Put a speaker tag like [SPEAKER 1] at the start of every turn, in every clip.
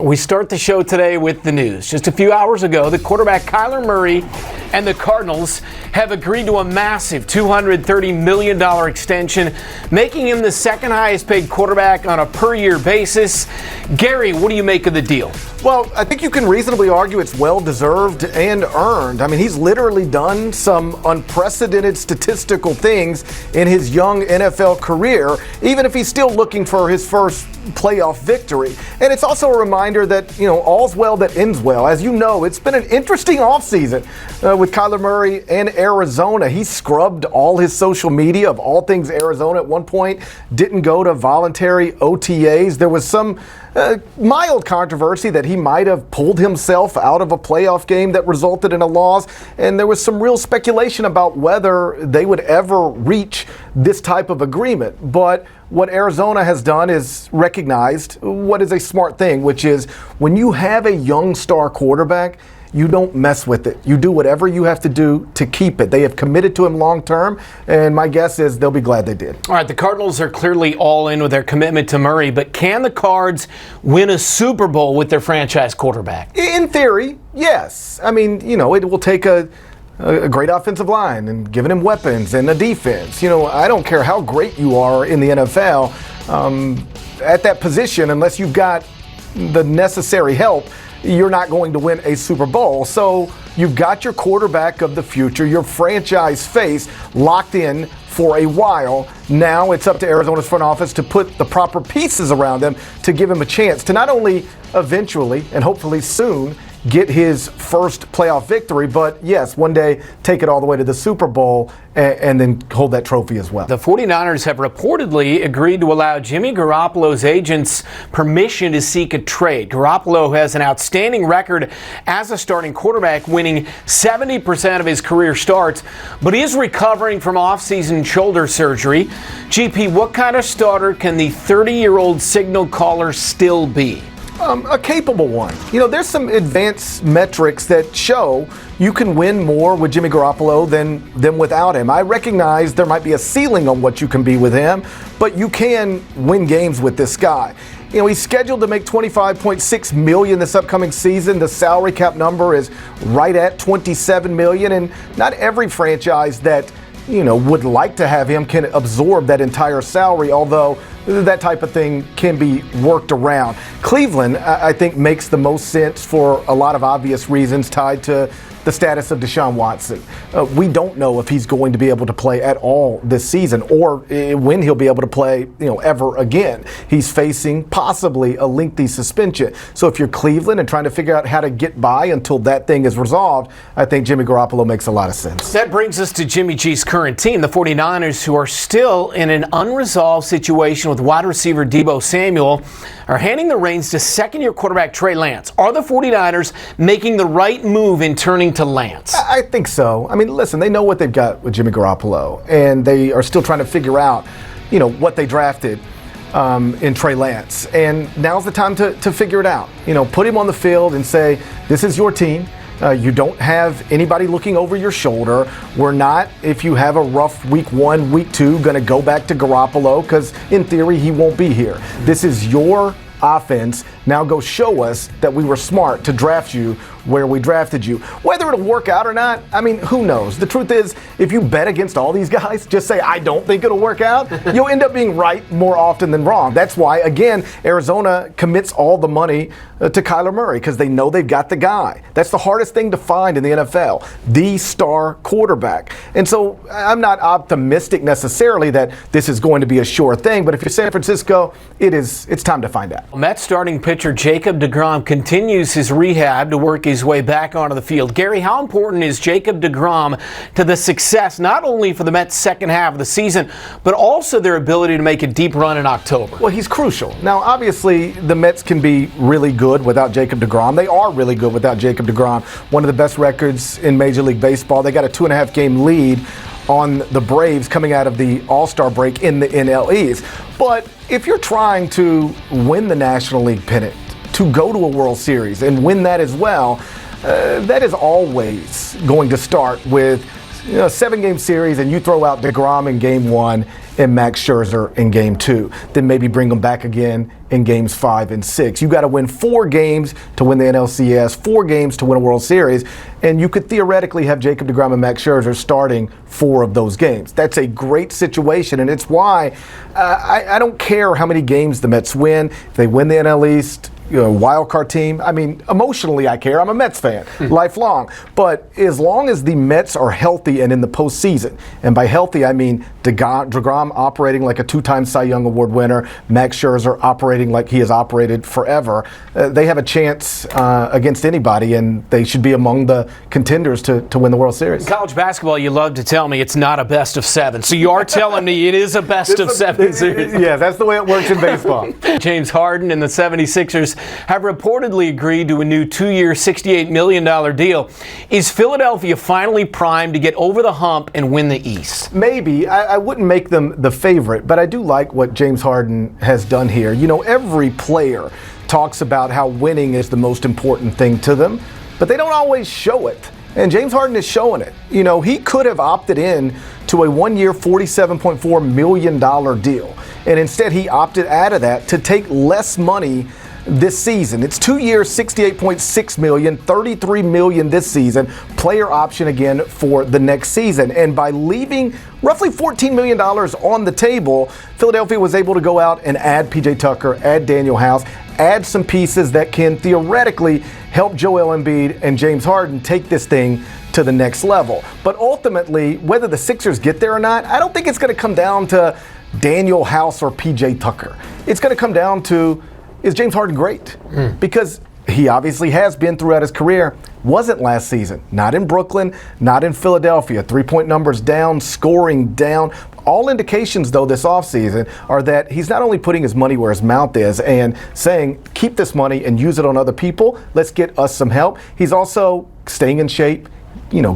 [SPEAKER 1] We start the show today with the news. Just a few hours ago, the quarterback Kyler Murray and the Cardinals have agreed to a massive $230 million extension, making him the second highest paid quarterback on a per-year basis. Gary, what do you make of the deal?
[SPEAKER 2] Well, I think you can reasonably argue it's well-deserved and earned. I mean, he's literally done some unprecedented statistical things in his young NFL career, even if he's still looking for his first playoff victory. And it's also a reminder that, all's well that ends well. As you know, it's been an interesting offseason with Kyler Murray and Arizona. He scrubbed all his social media of all things Arizona at one point, didn't go to voluntary OTAs. There was some mild controversy that he might have pulled himself out of a playoff game that resulted in a loss, and there was some real speculation about whether they would ever reach this type of agreement. But what Arizona has done is recognized what is a smart thing, which is when you have a young star quarterback, you don't mess with it. You do whatever you have to do to keep it. They have committed to him long term, and my guess is they'll be glad they did. All
[SPEAKER 1] right, the Cardinals are clearly all in with their commitment to Murray, but can the Cards win a Super Bowl with their franchise quarterback?
[SPEAKER 2] In theory, yes. I mean, it will take a great offensive line and giving him weapons and a defense. I don't care how great you are in the NFL at that position, unless you've got the necessary help, you're not going to win a Super Bowl. So you've got your quarterback of the future, your franchise face, locked in for a while. Now it's up to Arizona's front office to put the proper pieces around them to give him a chance to not only eventually and hopefully soon get his first playoff victory, but yes, one day take it all the way to the Super Bowl and then hold that trophy as well.
[SPEAKER 1] The 49ers have reportedly agreed to allow Jimmy Garoppolo's agents permission to seek a trade. Garoppolo has an outstanding record as a starting quarterback, winning 70% of his career starts, but he is recovering from off-season shoulder surgery. GP, what kind of starter can the 30-year-old signal caller still be?
[SPEAKER 2] A capable one. There's some advanced metrics that show you can win more with Jimmy Garoppolo than without him. I recognize there might be a ceiling on what you can be with him, but you can win games with this guy. He's scheduled to make $25.6 million this upcoming season. The salary cap number is right at $27 million, and not every franchise that would like to have him can absorb that entire salary, although that type of thing can be worked around. Cleveland, I think, makes the most sense for a lot of obvious reasons tied to the status of Deshaun Watson. We don't know if he's going to be able to play at all this season or when he'll be able to play, ever again. He's facing possibly a lengthy suspension. So if you're Cleveland and trying to figure out how to get by until that thing is resolved, I think Jimmy Garoppolo makes a lot of sense.
[SPEAKER 1] That brings us to Jimmy G's current team, the 49ers, who are still in an unresolved situation with wide receiver Deebo Samuel, are handing the reins to second-year quarterback Trey Lance. Are the 49ers making the right move in turning to Lance?
[SPEAKER 2] I think so. I mean, listen, they know what they've got with Jimmy Garoppolo, and they are still trying to figure out, what they drafted in Trey Lance. And now's the time to figure it out. Put him on the field and say, this is your team. You don't have anybody looking over your shoulder. We're not, if you have a rough week 1, week 2, going to go back to Garoppolo because in theory he won't be here. This is your offense. Now go show us that we were smart to draft you where we drafted you. Whether it'll work out or not, I mean, who knows? The truth is, if you bet against all these guys, just say, I don't think it'll work out, you'll end up being right more often than wrong. That's why, again, Arizona commits all the money to Kyler Murray because they know they've got the guy. That's the hardest thing to find in the NFL, the star quarterback. And so I'm not optimistic necessarily that this is going to be a sure thing, but if you're San Francisco, it's time to find out.
[SPEAKER 1] Mets starting pitcher Jacob deGrom continues his rehab to work his way back onto the field. Gary, how important is Jacob deGrom to the success not only for the Mets' second half of the season, but also their ability to make a deep run in October?
[SPEAKER 2] Well, he's crucial. Now, obviously, the Mets can be really good without Jacob deGrom. They are really good without Jacob deGrom. One of the best records in Major League Baseball. They got a 2.5 game lead on the Braves coming out of the All-Star break in the NL East. But if you're trying to win the National League pennant, to go to a World Series and win that as well, that is always going to start with 7-game series and you throw out deGrom in game 1 and Max Scherzer in game 2, then maybe bring them back again in games 5 and 6. You got to win 4 games to win the NLCS, 4 games to win a World Series, and you could theoretically have Jacob deGrom and Max Scherzer starting 4 of those games. That's a great situation, and it's why I don't care how many games the Mets win. If they win the NL East, wild card team. I mean, emotionally I care. I'm a Mets fan, lifelong. But as long as the Mets are healthy and in the postseason, and by healthy I mean deGrom operating like a 2-time Cy Young Award winner, Max Scherzer operating like he has operated forever, they have a chance against anybody, and they should be among the contenders to win the World Series.
[SPEAKER 1] In college basketball, you love to tell me it's not a best of 7. So you are telling me it is a best of 7 series.
[SPEAKER 2] Yeah, that's the way it works in baseball.
[SPEAKER 1] James Harden and the 76ers have reportedly agreed to a new 2-year, $68 million deal. Is Philadelphia finally primed to get over the hump and win the East?
[SPEAKER 2] Maybe. I wouldn't make them the favorite, but I do like what James Harden has done here. Every player talks about how winning is the most important thing to them, but they don't always show it. And James Harden is showing it. He could have opted in to a 1-year, $47.4 million deal. And instead he opted out of that to take less money this season. It's 2 years, $68.6 million, $33 million this season, player option again for the next season. And by leaving roughly $14 million on the table, Philadelphia was able to go out and add P.J. Tucker, add Daniel House, add some pieces that can theoretically help Joel Embiid and James Harden take this thing to the next level. But ultimately, whether the Sixers get there or not, I don't think it's going to come down to Daniel House or P.J. Tucker. It's going to come down to, is James Harden great? Because he obviously has been throughout his career. Wasn't last season. Not in Brooklyn, not in Philadelphia. 3-point numbers down, scoring down. All indications, though, this offseason are that he's not only putting his money where his mouth is and saying, keep this money and use it on other people. Let's get us some help. He's also staying in shape,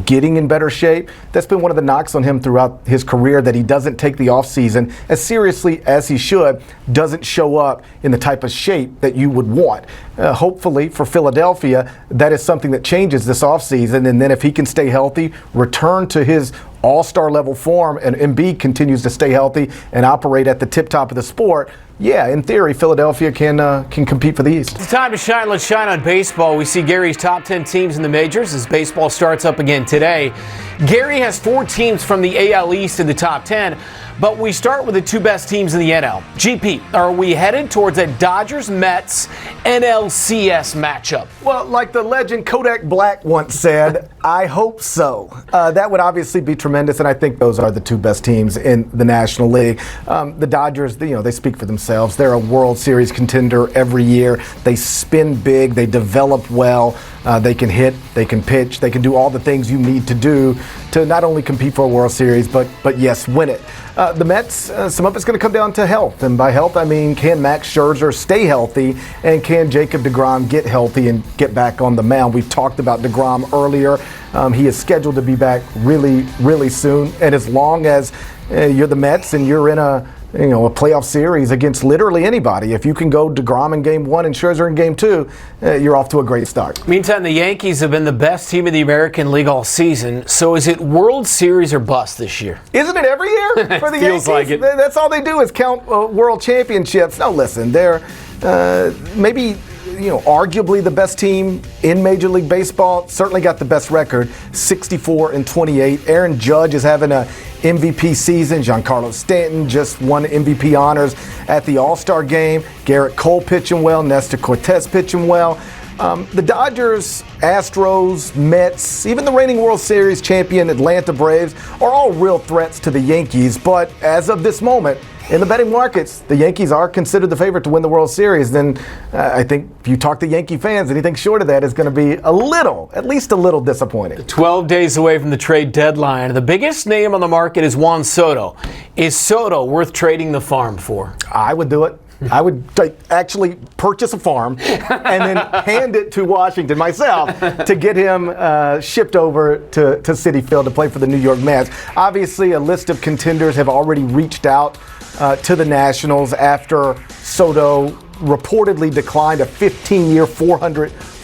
[SPEAKER 2] getting in better shape. That's been one of the knocks on him throughout his career, that he doesn't take the offseason as seriously as he should, doesn't show up in the type of shape that you would want. Hopefully for Philadelphia, that is something that changes this offseason, and then if he can stay healthy, return to his all-star level form, and Embiid continues to stay healthy and operate at the tip-top of the sport, yeah, in theory, Philadelphia can compete for the East.
[SPEAKER 1] It's time to shine. Let's shine on baseball. We see Gary's top 10 teams in the majors as baseball starts up again today. Gary has 4 teams from the AL East in the top 10, but we start with the 2 best teams in the NL. GP, are we headed towards a Dodgers-Mets NLCS matchup?
[SPEAKER 2] Well, like the legend Kodak Black once said, I hope so. That would obviously be tremendous, and I think those are the 2 best teams in the National League. The Dodgers, they speak for themselves. They're a World Series contender every year. They spin big. They develop well. They can hit. They can pitch. They can do all the things you need to do to not only compete for a World Series, but yes, win it. The Mets, some of it's going to come down to health. And by health, I mean, can Max Scherzer stay healthy, and can Jacob deGrom get healthy and get back on the mound? We talked about deGrom earlier. He is scheduled to be back really, really soon. And as long as you're the Mets and you're in a playoff series against literally anybody, if you can go deGrom in game 1 and Scherzer in game 2, you're off to a great start.
[SPEAKER 1] Meantime, the Yankees have been the best team in the American League all season. So is it World Series or bust this year?
[SPEAKER 2] Isn't it every year for the
[SPEAKER 1] Feels
[SPEAKER 2] Yankees?
[SPEAKER 1] like it.
[SPEAKER 2] That's all they do is count world championships. No, listen, they're maybe arguably the best team in Major League Baseball. Certainly got the best record, 64-28. Aaron Judge is having a MVP season. Giancarlo Stanton just won MVP honors at the All-Star game. Garrett Cole pitching well. Nestor Cortez pitching well. The Dodgers, Astros, Mets, even the reigning World Series champion Atlanta Braves are all real threats to the Yankees. But as of this moment, in the betting markets, the Yankees are considered the favorite to win the World Series. Then I think if you talk to Yankee fans, anything short of that is going to be at least a little disappointing.
[SPEAKER 1] 12 days away from the trade deadline. The biggest name on the market is Juan Soto. Is Soto worth trading the farm for?
[SPEAKER 2] I would do it. I would actually purchase a farm and then hand it to Washington myself to get him shipped over to Citi Field to play for the New York Mets. Obviously, a list of contenders have already reached out to the Nationals after Soto reportedly declined a 15-year,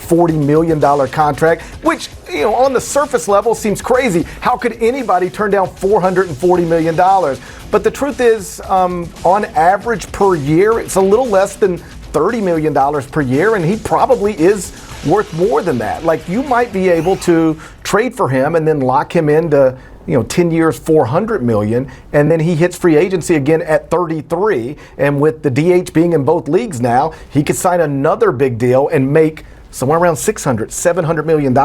[SPEAKER 2] $440 million contract, which, on the surface level seems crazy. How could anybody turn down $440 million? But the truth is, on average per year, it's a little less than $30 million per year, and he probably is worth more than that. Like, you might be able to trade for him and then lock him into 10 years, $400 million, and then he hits free agency again at 33. And with the DH being in both leagues now, he could sign another big deal and make somewhere around $700 million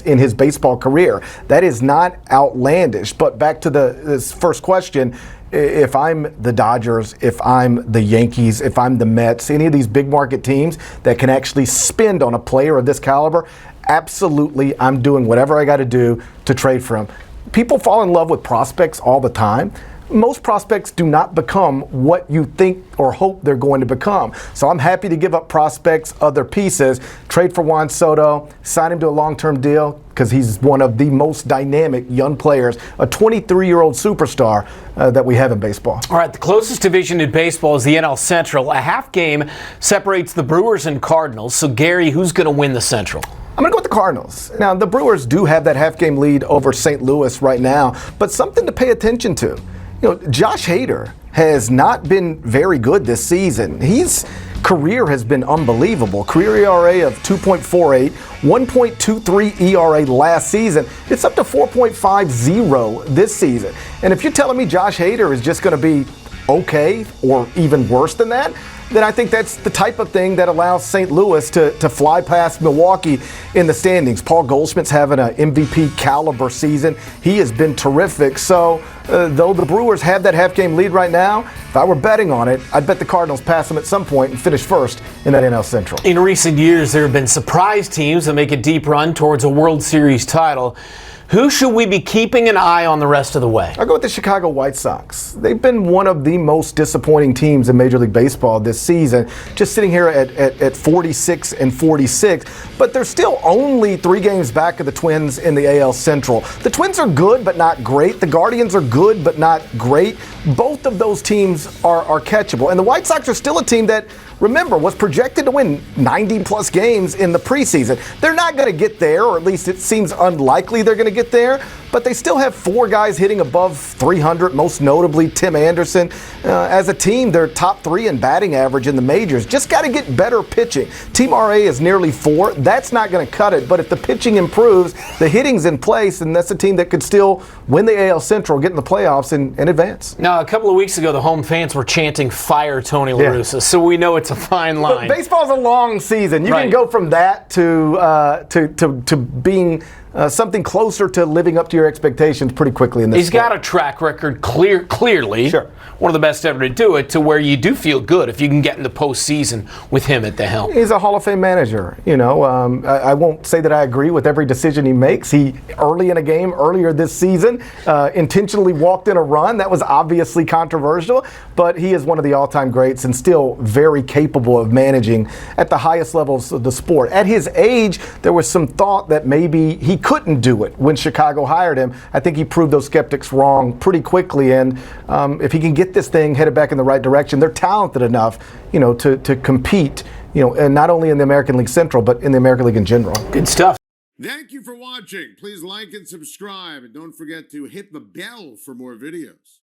[SPEAKER 2] in his baseball career. That is not outlandish. But back to this first question, if I'm the Dodgers, if I'm the Yankees, if I'm the Mets, any of these big market teams that can actually spend on a player of this caliber, absolutely, I'm doing whatever I got to do to trade for him. People fall in love with prospects all the time. Most prospects do not become what you think or hope they're going to become. So I'm happy to give up prospects, other pieces, trade for Juan Soto, sign him to a long-term deal because he's one of the most dynamic young players, a 23-year-old superstar that we have in baseball.
[SPEAKER 1] All right, the closest division in baseball is the NL Central. A half game separates the Brewers and Cardinals. So, Gary, who's going to win the Central?
[SPEAKER 2] I'm going to go with the Cardinals. Now, the Brewers do have that half-game lead over St. Louis right now, but something to pay attention to. Josh Hader has not been very good this season. His career has been unbelievable. Career ERA of 2.48, 1.23 ERA last season. It's up to 4.50 this season. And if you're telling me Josh Hader is just going to be okay or even worse than that, then I think that's the type of thing that allows St. Louis to fly past Milwaukee in the standings. Paul Goldschmidt's having an MVP caliber season. He has been terrific. So though the Brewers have that half-game lead right now, if I were betting on it, I'd bet the Cardinals pass them at some point and finish first in that NL Central.
[SPEAKER 1] In recent years, there have been surprise teams that make a deep run towards a World Series title. Who should we be keeping an eye on the rest of the way?
[SPEAKER 2] I'll go with the Chicago White Sox. They've been one of the most disappointing teams in Major League Baseball this season, just sitting here at 46 and 46, but they're still only 3 games back of the Twins in the AL Central. The Twins are good, but not great. The Guardians are good, but not great. Both of those teams are catchable. And the White Sox are still a team that, remember, was projected to win 90-plus games in the preseason. They're not going to get there, or at least it seems unlikely they're going to get there, but they still have 4 guys hitting above 300, most notably Tim Anderson. As a team, they're top 3 in batting average in the majors. Just got to get better pitching. Team RA is nearly 4. That's not going to cut it, but if the pitching improves, the hitting's in place, and that's a team that could still win the AL Central, get in the playoffs, and advance.
[SPEAKER 1] Now, a couple of weeks ago, the home fans were chanting, "Fire Tony La Russa," so we know it's a fine line.
[SPEAKER 2] But baseball's a long season. You can go from that to being something closer to living up to your expectations pretty quickly in this
[SPEAKER 1] He's got a track record clearly.
[SPEAKER 2] Sure.
[SPEAKER 1] One of the best ever to do it, to where you do feel good if you can get in the postseason with him at the helm.
[SPEAKER 2] He's a Hall of Fame manager. I won't say that I agree with every decision he makes. He, early in a game earlier this season, intentionally walked in a run. That was obviously controversial, but he is one of the all-time greats and still very capable of managing at the highest levels of the sport. At his age, there was some thought that maybe he couldn't do it when Chicago hired him. I think he proved those skeptics wrong pretty quickly, and if he can get this thing headed back in the right direction, they're talented enough, to compete, and not only in the American League Central, but in the American League in general.
[SPEAKER 1] Good stuff.
[SPEAKER 3] Thank you for watching. Please like and subscribe, and don't forget to hit the bell for more videos.